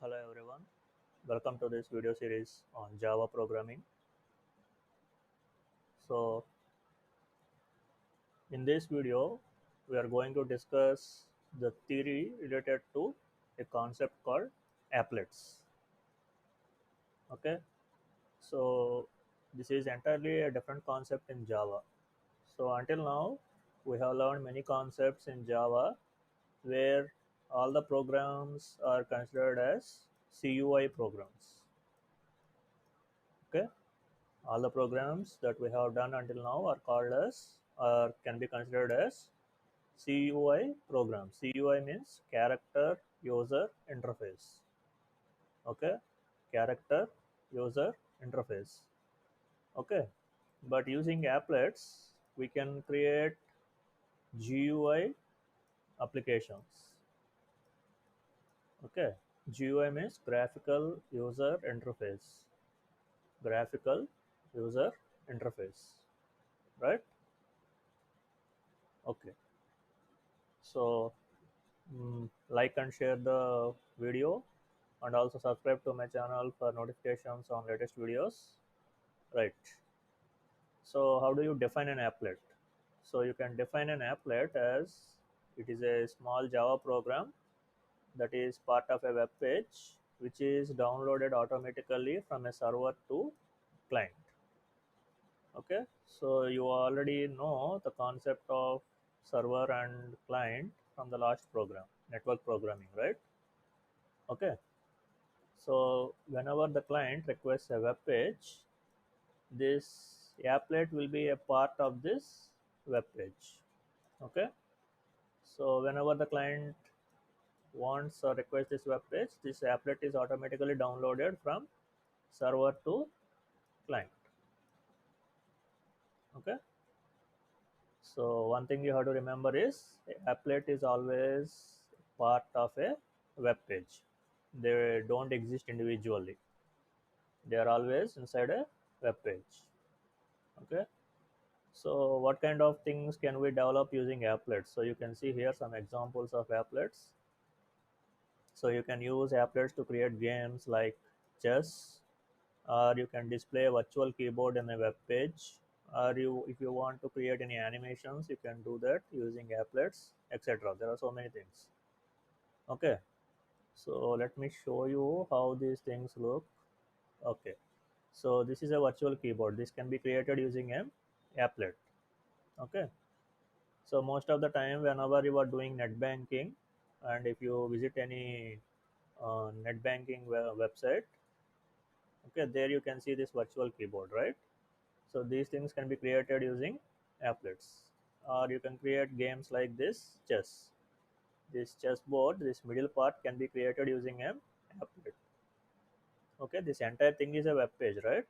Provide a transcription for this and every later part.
Hello everyone, welcome to this video series on Java programming. So in this video we are going to discuss the theory related to a concept called applets. Okay, so this is entirely a different concept in Java. So until now we have learned many concepts in Java where all the programs are considered as CUI programs. Okay, all the programs that we have done until now are called as or can be considered as CUI programs. CUI means character user interface. Okay, character user interface. Okay, but using applets, we can create GUI applications. Okay, GUI means graphical user interface. Graphical user interface, right? Okay, so like and share the video and also subscribe to my channel for notifications on latest videos, right? So how do you define an applet? So you can define an applet as it is a small Java program that is part of a web page which is downloaded automatically from a server to client. Okay, so you already know the concept of server and client from the last program, network programming, right? Okay, so whenever the client requests a web page, this applet will be a part of this web page. Okay, so whenever the client wants or requests this web page, this applet is automatically downloaded from server to client. Okay, so one thing you have to remember is applet is always part of a web page. They don't exist individually. They are always inside a web page. Okay, so what kind of things can we develop using applets? So you can see here some examples of applets. So you can use applets to create games like chess, or you can display a virtual keyboard in a web page, or if you want to create any animations, you can do that using applets, etc. There are so many things. Okay, so let me show you how these things look. Okay, so this is a virtual keyboard. This can be created using an applet. Okay, so most of the time whenever you are doing net banking, and if you visit any net banking website, okay, there you can see this virtual keyboard, right? So these things can be created using applets, or you can create games like this chess. This chessboard, this middle part can be created using an applet. Okay, this entire thing is a web page, right?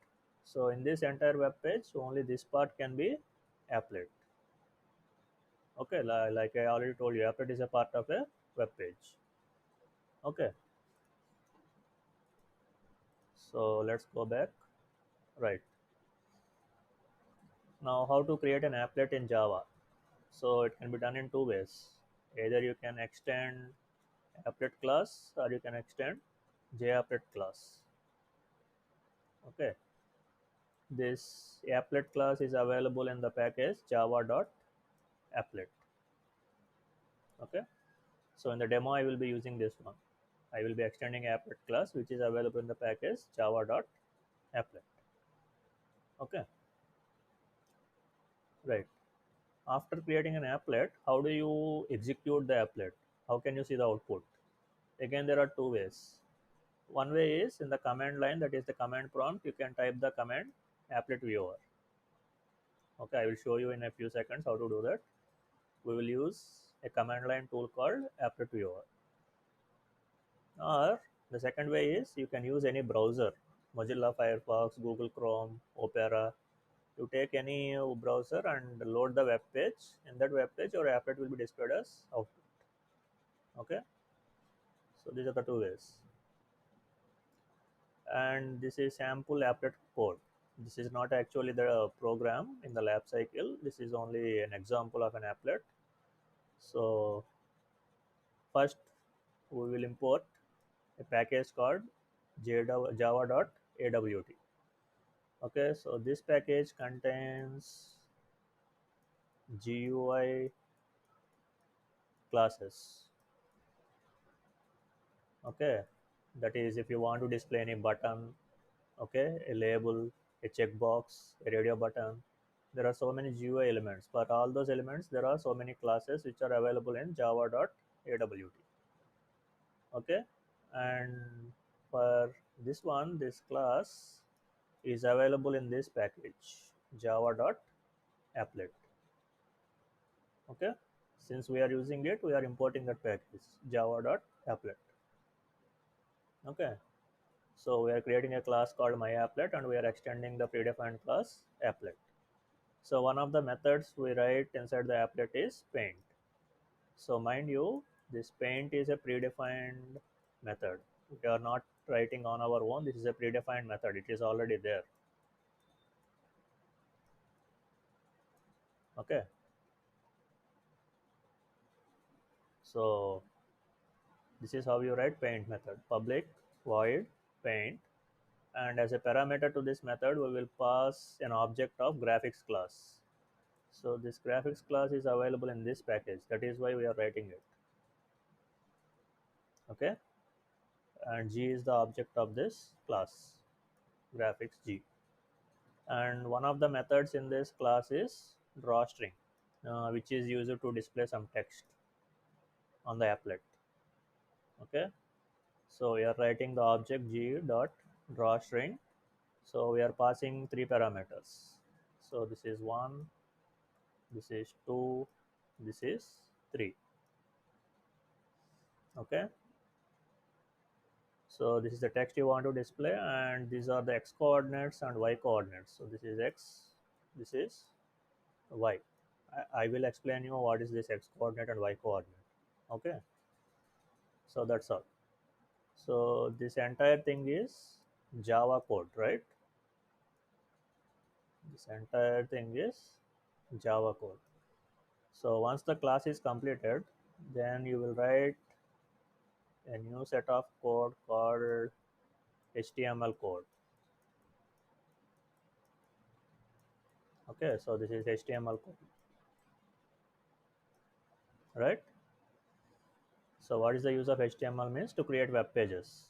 So in this entire web page only this part can be applet. Okay, like I already told you, applet is a part of a web page. Okay, so let's go back. Right, now how to create an applet in Java? So it can be done in two ways. Either you can extend applet class, or you can extend japplet class. Okay, this applet class is available in the package java.applet. Okay, so in the demo I will be using this one. I will be extending applet class which is available in the package java.applet. Okay, right. After creating an applet, how do you execute the applet? How can you see the output? Again, there are two ways. One way is in the command line, that is the command prompt. You can type the command applet viewer. Okay, I will show you in a few seconds how to do that. We will use a command line tool called applet viewer. Or the second way is you can use any browser, Mozilla Firefox, Google Chrome, Opera. You take any browser and load the web page. In that web page, your applet will be displayed as output. Okay, so these are the two ways. And this is sample applet code. This is not actually the program in the lab cycle. This is only an example of an applet. So first we will import a package called java.awt. Okay, so this package contains GUI classes. Okay, that is if you want to display any button, okay, a label, a checkbox, a radio button. There are so many GUI elements. For all those elements, there are so many classes which are available in java.awt. Okay, and for this one, this class is available in this package java.applet. Okay, since we are using it, we are importing that package java.applet. Okay, so we are creating a class called myapplet and we are extending the predefined class applet. So one of the methods we write inside the applet is paint. So mind you, this paint is a predefined method. We are not writing on our own. This is a predefined method. It is already there. Okay. So this is how you write paint method. Public void paint, and as a parameter to this method, we will pass an object of graphics class. So this graphics class is available in this package. That is why we are writing it. Okay, and G is the object of this class, graphics G. And one of the methods in this class is drawString, which is used to display some text on the applet. Okay, so we are writing the object G dot drawString. So we are passing three parameters. So this is 1, this is 2, this is 3. Okay, so this is the text you want to display, and these are the x coordinates and y coordinates. So this is x, this is y. I will explain you what is this x coordinate and y coordinate. Okay, so that's all. So this entire thing is Java code, right? This entire thing is Java code. So once the class is completed, then you will write a new set of code called HTML code. Okay, so this is HTML code, right? So what is the use of HTML means? To create web pages.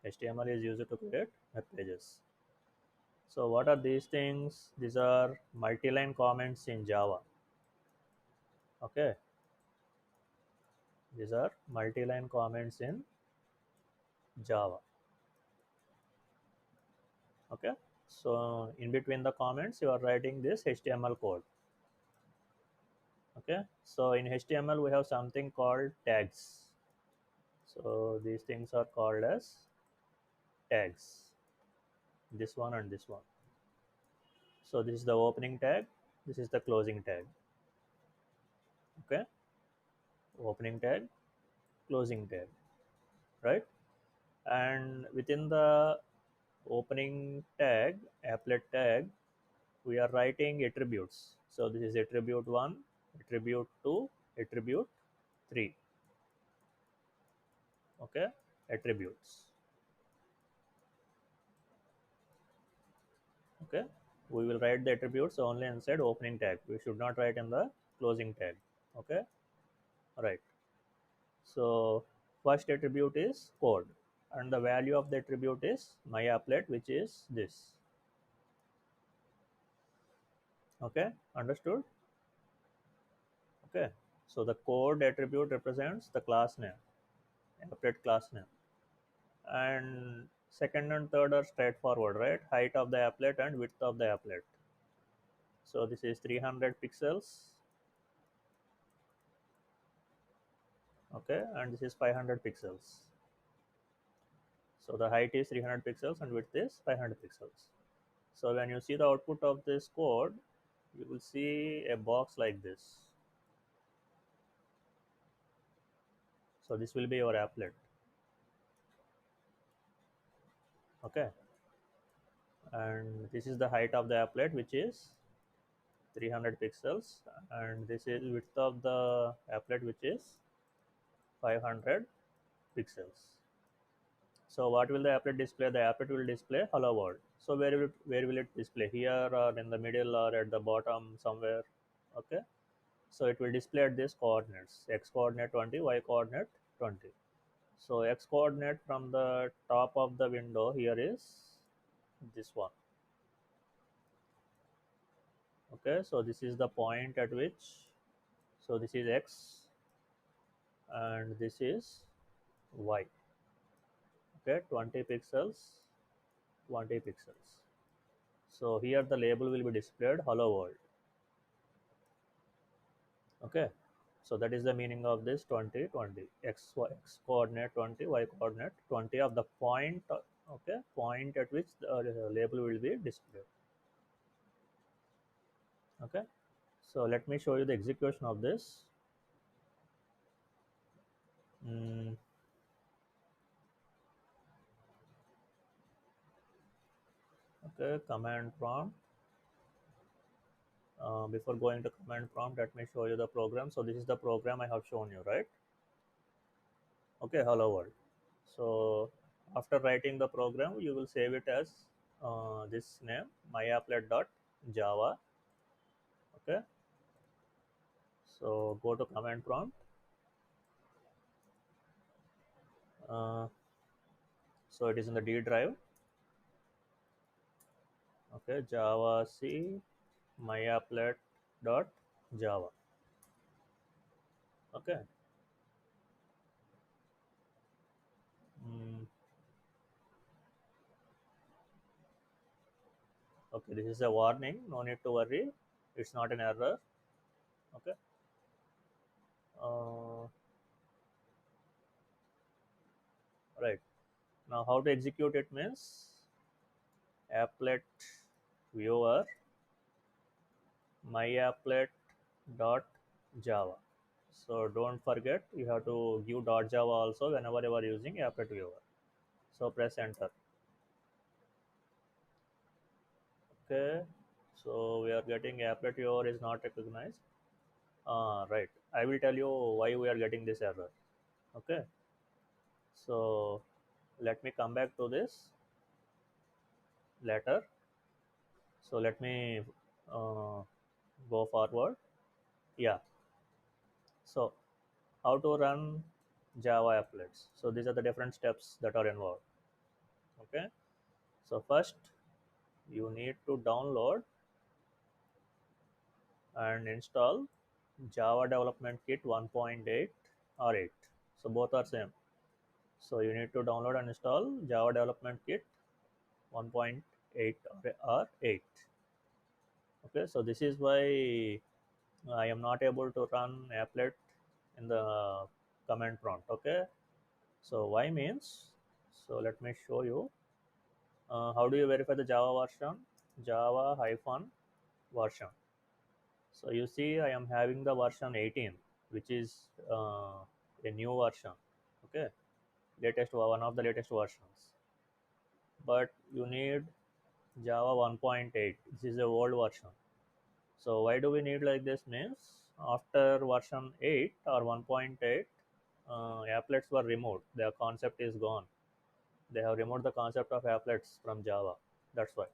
HTML is used to create web pages. So what are these things? These are multi-line comments in Java. Okay, these are multi-line comments in Java. Okay, so in between the comments, you are writing this HTML code. Okay, so in HTML, we have something called tags. So these things are called as tags. This one and this one. So this is the opening tag. This is the closing tag. Okay, opening tag, closing tag, right? And within the opening tag, applet tag, we are writing attributes. So this is attribute 1, attribute 2, attribute 3. Okay, attributes. Okay, we will write the attributes only inside opening tag. We should not write in the closing tag. Okay, right. So first attribute is code, and the value of the attribute is my applet, which is this. Okay, understood? Okay, so the code attribute represents the class name, applet class name, and second and third are straightforward, right? Height of the applet and width of the applet. So this is 300 pixels. Okay, and this is 500 pixels. So the height is 300 pixels and width is 500 pixels. So when you see the output of this code, you will see a box like this. So this will be your applet. Okay, and this is the height of the applet, which is 300 pixels, and this is width of the applet, which is 500 pixels. So what will the applet display? The applet will display hello world. So where will it display? Here or in the middle or at the bottom somewhere? Okay. So it will display at these coordinates: x coordinate 20, y coordinate 20. So x coordinate from the top of the window here is this one. Okay. So this is the point at which. So this is x and this is y. Okay. 20 pixels, 20 pixels. So here the label will be displayed hello world. Okay, so that is the meaning of this 20 20 x coordinate 20, y coordinate 20 of the point. Okay, point at which the label will be displayed. Okay, so let me show you the execution of this. Mm, okay, command prompt. Before going to command prompt, let me show you the program. So this is the program I have shown you, right? Okay, hello world. So after writing the program, you will save it as this name, myapplet.java. Okay, so go to command prompt. uh, so it is in the D drive. Okay, java c myapplet.java. Okay. mm, okay, this is a warning, no need to worry, it's not an error. Okay. uh, right, now how to execute it means applet viewer myapplet.java. So don't forget, you have to give .java also whenever you are using applet viewer. So press enter. Okay, so we are getting applet viewer is not recognized. Right, I will tell you why we are getting this error. Okay, so let me come back to this later. So let me uh, go forward. Yeah, so how to run Java applets. So these are the different steps that are involved. Okay, so first you need to download and install Java Development Kit 1.8 or 8. So both are same. So you need to download and install Java Development Kit 1.8 or 8. Okay, so this is why I am not able to run applet in the command prompt. Okay, so why means, so let me show you. How do you verify the Java version? Java hyphen version. So you see, I am having the version 18, which is a new version. Okay, latest one of the latest versions. But you need Java 1.8. This is a old version. So why do we need like this means after version 8 or 1.8, applets were removed. Their concept is gone. They have removed the concept of applets from Java. That's why.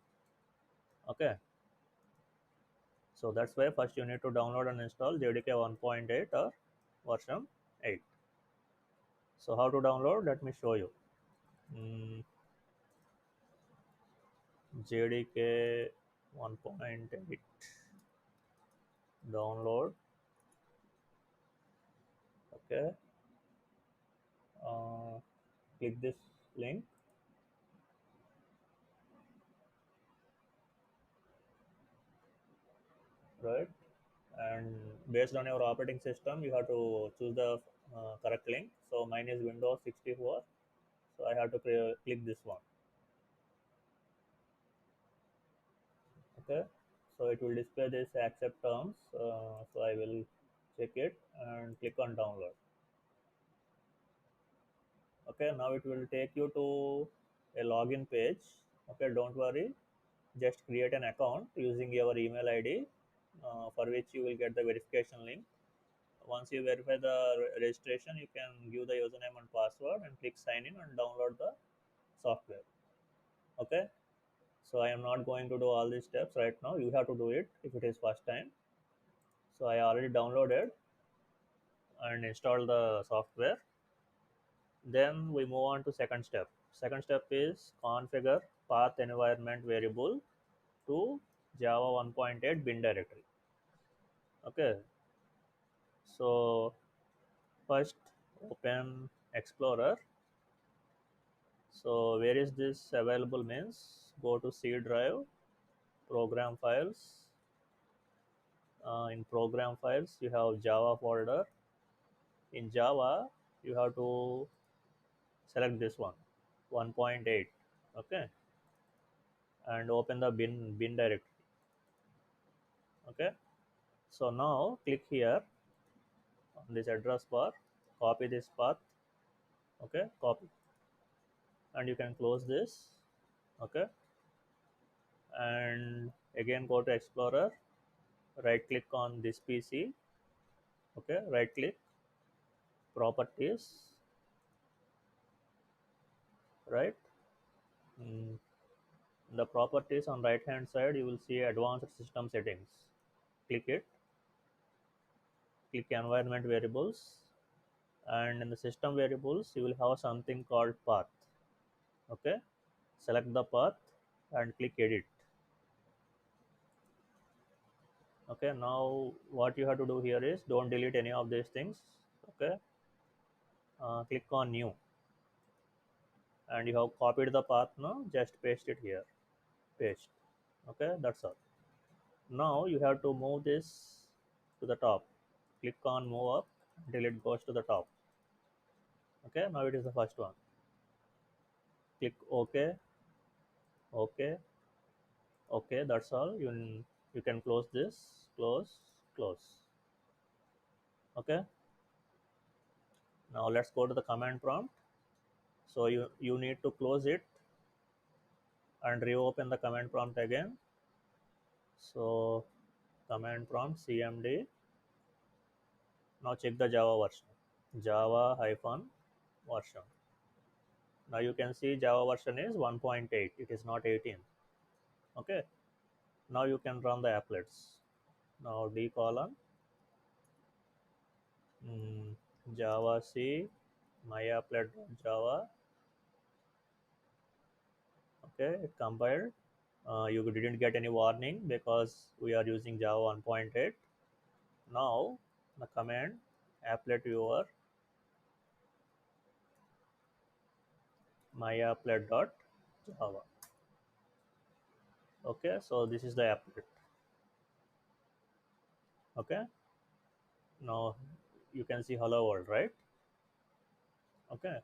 Okay. So that's why first you need to download and install JDK 1.8 or version 8. So how to download? Let me show you. Mm, JDK 1.8 download. Okay. Uh, Click this link. Right, and based on your operating system you have to choose the correct link. So mine is Windows 64, so I have to click this one. Okay, so it will display this accept terms. So I will check it and click on download. Okay, now it will take you to a login page. Okay, don't worry, just create an account using your email ID, for which you will get the verification link. Once you verify the registration, you can give the username and password and click sign in and download the software. Okay, so I am not going to do all these steps right now. You have to do it if it is first time. So I already downloaded and installed the software. Then we move on to second step. Second step is configure path environment variable to Java 1.8 bin directory. Okay, so first open Explorer. So where is this available means go to C drive, program files. In program files, you have Java folder. In Java, you have to select this one, 1.8. Okay, and open the bin directory. Okay, so now click here on this address bar, copy this path. Okay, copy, and you can close this. Okay, and again go to Explorer, right click on this PC. Okay, right click, properties, right. Mm, in the properties on right hand side you will see advanced system settings. Click it, click environment variables, and in the system variables you will have something called path. Okay, select the path and click edit. Okay, now what you have to do here is don't delete any of these things. Okay, click on new, and you have copied the path. Now just paste it here, paste. Okay, that's all. Now you have to move this to the top. Click on move up till it goes to the top. Okay, now it is the first one. Click OK, OK, OK. That's all. You can close this, close, close. Okay. Now let's go to the command prompt. So you need to close it and reopen the command prompt again. So command prompt cmd. Now check the Java version. Java hyphen version. Now you can see Java version is 1.8. It is not 18. Okay. Now you can run the applets. Now d colon Java C myapplet.java. Okay, it compiled. You didn't get any warning because we are using Java 1.8. Now the command applet viewer myapplet.java. Okay, so this is the applet. Okay, now you can see hello world, right? Okay,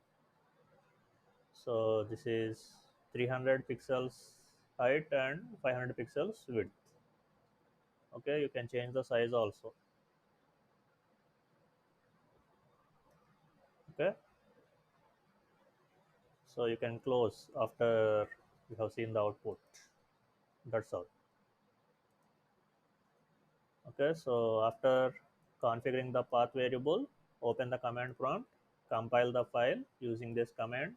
so this is 300 pixels height and 500 pixels width. Okay, you can change the size also. Okay, so you can close after you have seen the output. That's all. Okay, so after configuring the path variable, open the command prompt, compile the file using this command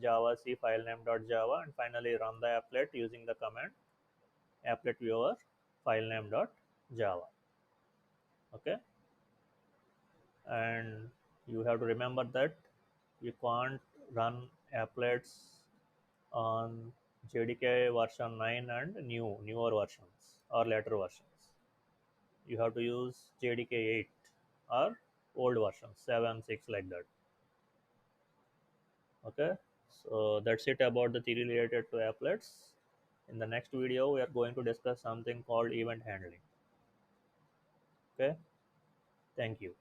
java c filename.java, and finally run the applet using the command applet viewer filename.java. Okay, and you have to remember that you can't run applets on jdk version 9 and newer versions or later versions. You have to use jdk 8 or old version 7 6 like that. Okay, so that's it about the theory related to applets. In the next video we are going to discuss something called event handling. Okay, thank you.